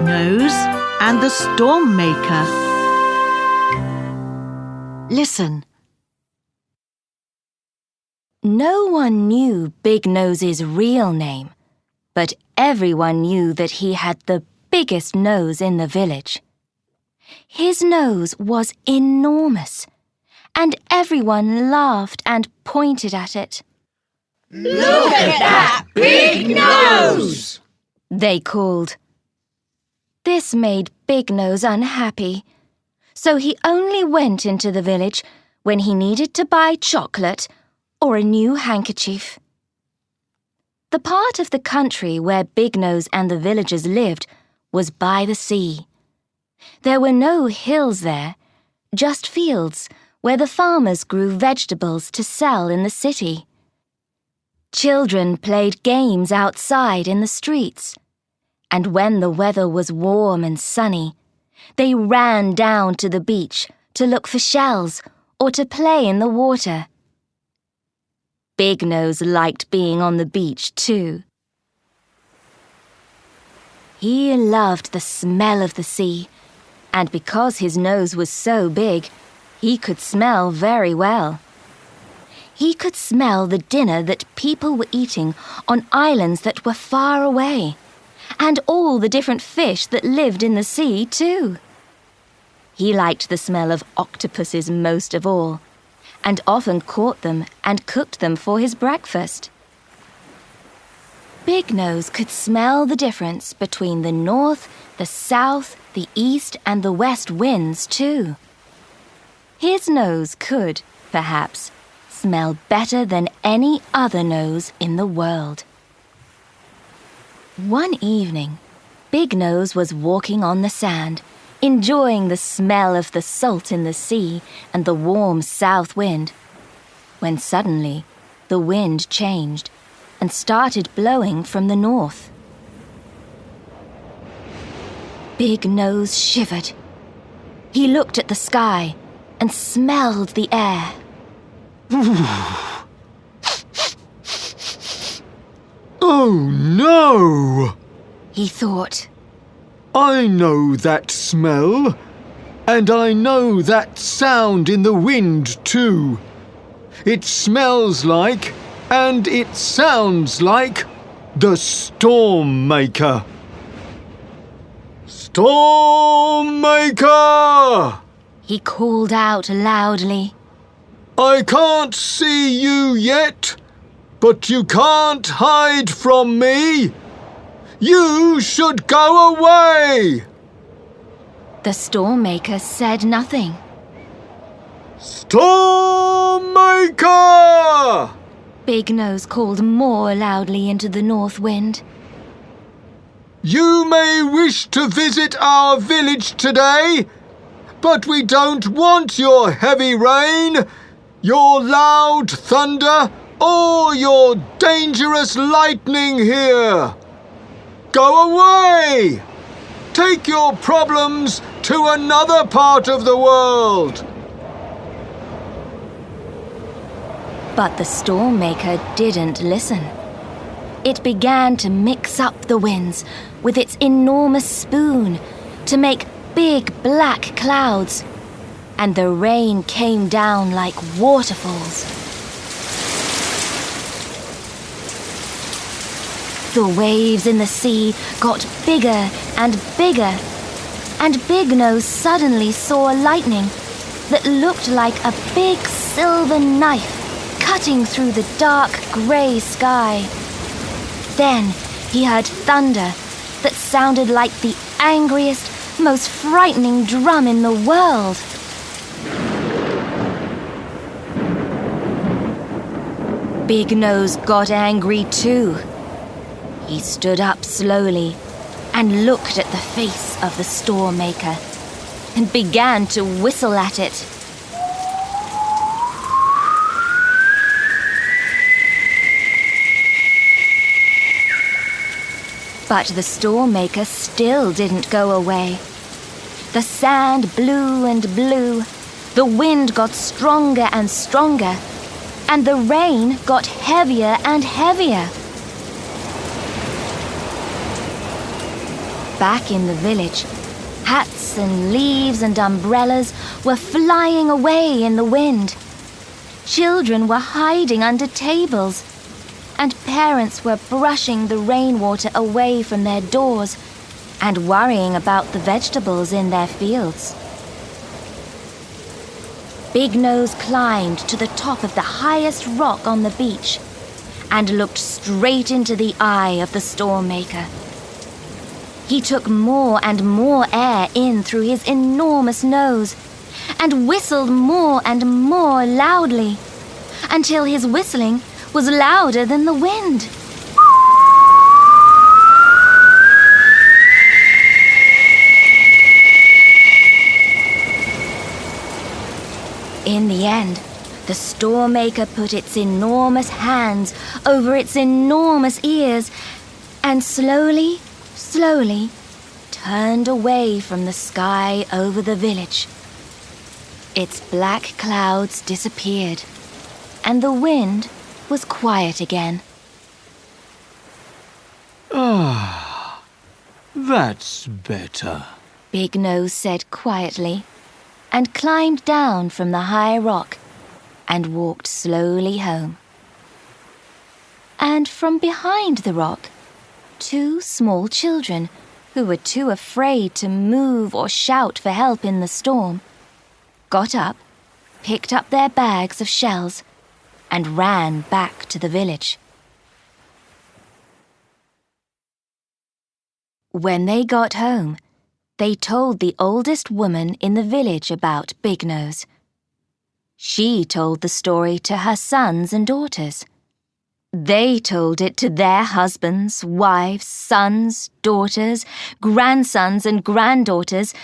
Nose and the Storm Maker. Listen. No one knew Big Nose's real name, but everyone knew that he had the biggest nose in the village. His nose was enormous, and everyone laughed and pointed at it. Look at that big nose! They called. This made Big Nose unhappy, so he only went into the village when he needed to buy chocolate or a new handkerchief. The part of the country where Big Nose and the villagers lived was by the sea. There were no hills there, just fields where the farmers grew vegetables to sell in the city. Children played games outside in the streets, and when the weather was warm and sunny, they ran down to the beach to look for shells or to play in the water. Big Nose liked being on the beach too. He loved the smell of the sea, and because his nose was so big, he could smell very well. He could smell the dinner that people were eating on islands that were far away, and all the different fish that lived in the sea too. He liked the smell of octopuses most of all, and often caught them and cooked them for his breakfast. Big Nose could smell the difference between the north, the south, the east, and the west winds too. His nose could, perhaps, smell better than any other nose in the world. One evening, Big Nose was walking on the sand, enjoying the smell of the salt in the sea and the warm south wind, when suddenly the wind changed and started blowing from the north. Big Nose shivered. He looked at the sky and smelled the air. Oh no! He thought. I know that smell, and I know that sound in the wind too. It smells like, and it sounds like, the Storm Maker. Storm Maker! He called out loudly. I can't see you yet, but you can't hide from me. You should go away. The Storm Maker said nothing. Storm Maker! Big Nose called more loudly into the north wind. You may wish to visit our village today, but we don't want your heavy rain, your loud thunder, or your dangerous lightning here. Go away! Take your problems to another part of the world. But the Storm Maker didn't listen. It began to mix up the winds with its enormous spoon to make big black clouds, and the rain came down like waterfalls. The waves in the sea got bigger and bigger, and Big Nose suddenly saw lightning that looked like a big silver knife cutting through the dark grey sky. Then he heard thunder that sounded like the angriest, most frightening drum in the world. Big Nose got angry too. He stood up slowly and looked at the face of the Storm Maker and began to whistle at it. But the Storm Maker still didn't go away. The sand blew and blew, the wind got stronger and stronger, and the rain got heavier and heavier. Back in the village, hats and leaves and umbrellas were flying away in the wind. Children were hiding under tables, and parents were brushing the rainwater away from their doors and worrying about the vegetables in their fields. Big Nose climbed to the top of the highest rock on the beach and looked straight into the eye of the storm maker. He took more and more air in through his enormous nose and whistled more and more loudly until his whistling was louder than the wind. In the end, the storm maker put its enormous hands over its enormous ears and slowly turned away from the sky over the village. Its black clouds disappeared, and the wind was quiet again. Ah, that's better, Big Nose said quietly, and climbed down from the high rock and walked slowly home. And from behind the rock, 2 small children, who were too afraid to move or shout for help in the storm, got up, picked up their bags of shells, and ran back to the village. When they got home, they told the oldest woman in the village about Big Nose. She told the story to her sons and daughters. They told it to their husbands, wives, sons, daughters, grandsons and granddaughters,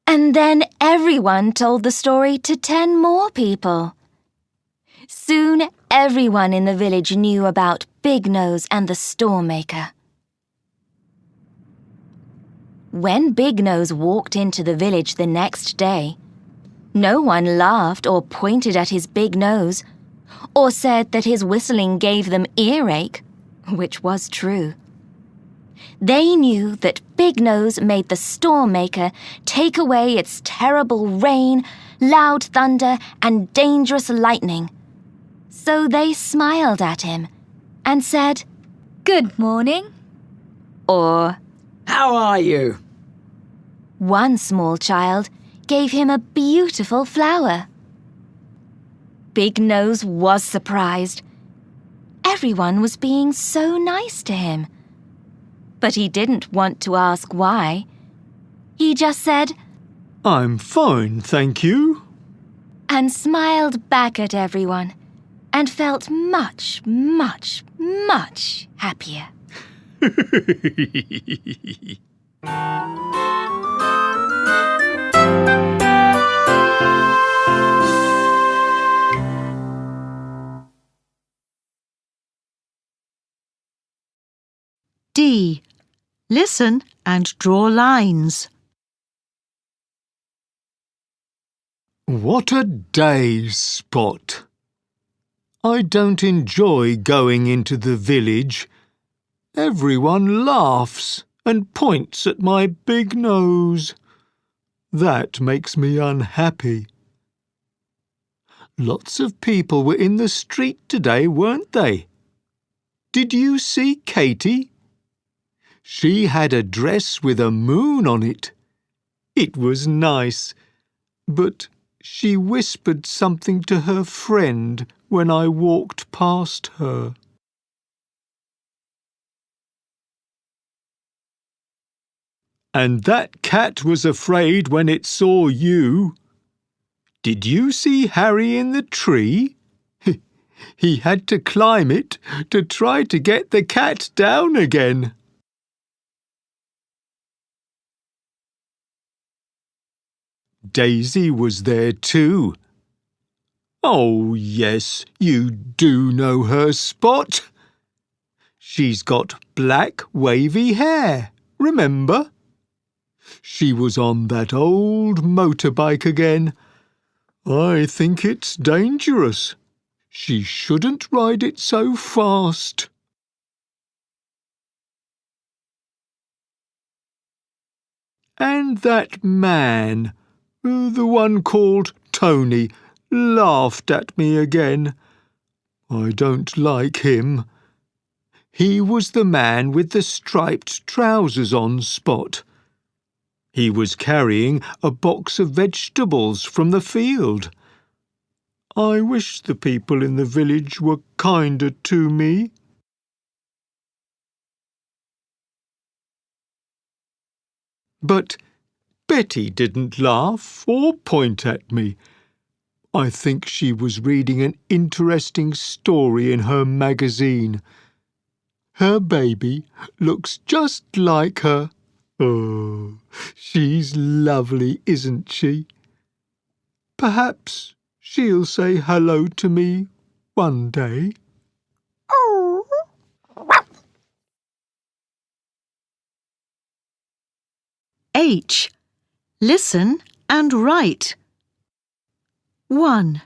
and then everyone told the story to 10 more people. Soon everyone in the village knew about Big Nose and the storm maker. When Big Nose walked into the village the next day, no one laughed or pointed at his big nose, or said that his whistling gave them earache, which was true. They knew that Big Nose made the storm maker take away its terrible rain, loud thunder, and dangerous lightning. So they smiled at him and said, "Good morning," or How are you? one small child gave him a beautiful flower. Big Nose was surprised. Everyone was being so nice to him. But he didn't want to ask why. He just said, I'm fine, thank you. and smiled back at everyone and felt much, much, much happier. D. Listen and draw lines. What a day, Spot. I don't enjoy going into the village. Everyone laughs and points at my big nose. That makes me unhappy. Lots of people were in the street today, weren't they? Did you see Katie? She had a dress with a moon on it. It was nice, but she whispered something to her friend when I walked past her. And that cat was afraid when it saw you. Did you see Harry in the tree? He had to climb it to try to get the cat down again. Daisy was there too. Oh, yes, you do know her, Spot. She's got black wavy hair, remember? She was on that old motorbike again. I think it's dangerous. She shouldn't ride it so fast. And that man, the one called Tony, laughed at me again. I don't like him. He was the man with the striped trousers on, Spot. He was carrying a box of vegetables from the field. I wish the people in the village were kinder to me. But Betty didn't laugh or point at me. I think she was reading an interesting story in her magazine. Her baby looks just like her. Oh, she's lovely, isn't she? Perhaps she'll say hello to me one day. H. Listen and write. 1.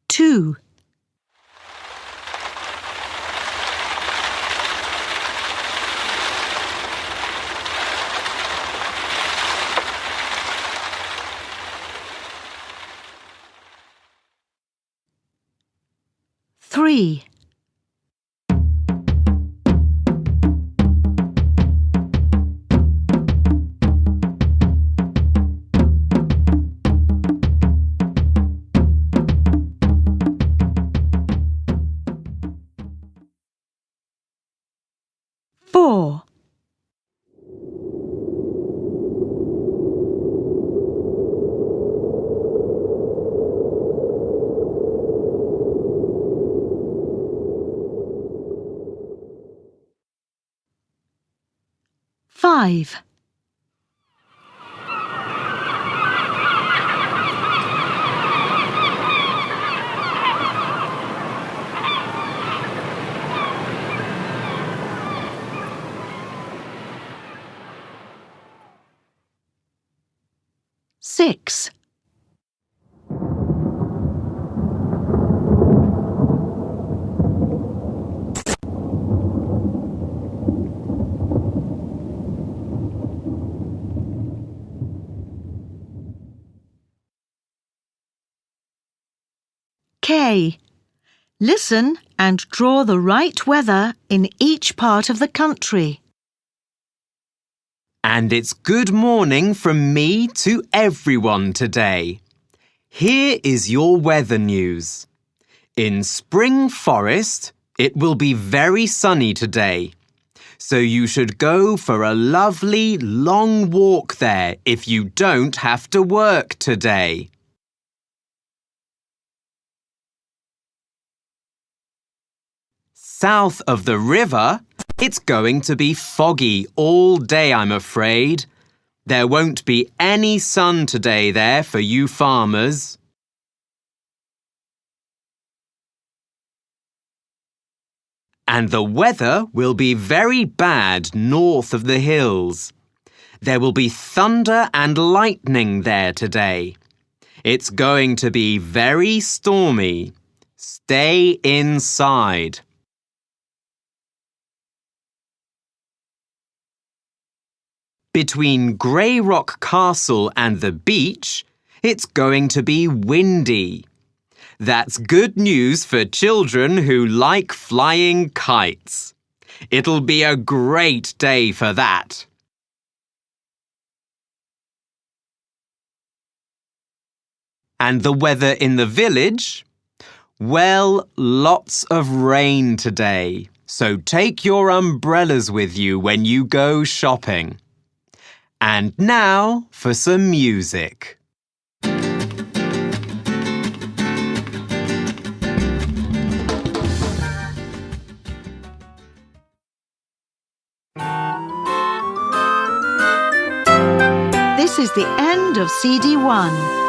Two. 3. 4. 5. 6. 'K. Listen and draw the right weather in each part of the country. And it's good morning from me to everyone today. Here is your weather news. In Spring Forest, it will be very sunny today. So you should go for a lovely long walk there if you don't have to work today. South of the river, it's going to be foggy all day, I'm afraid. There won't be any sun today there for you farmers. And the weather will be very bad north of the hills. There will be thunder and lightning there today. It's going to be very stormy. Stay inside. Between Grey Rock Castle and the beach, it's going to be windy. That's good news for children who like flying kites. It'll be a great day for that. And the weather in the village? Well, lots of rain today, so take your umbrellas with you when you go shopping. And now for some music. This is the end of CD 1.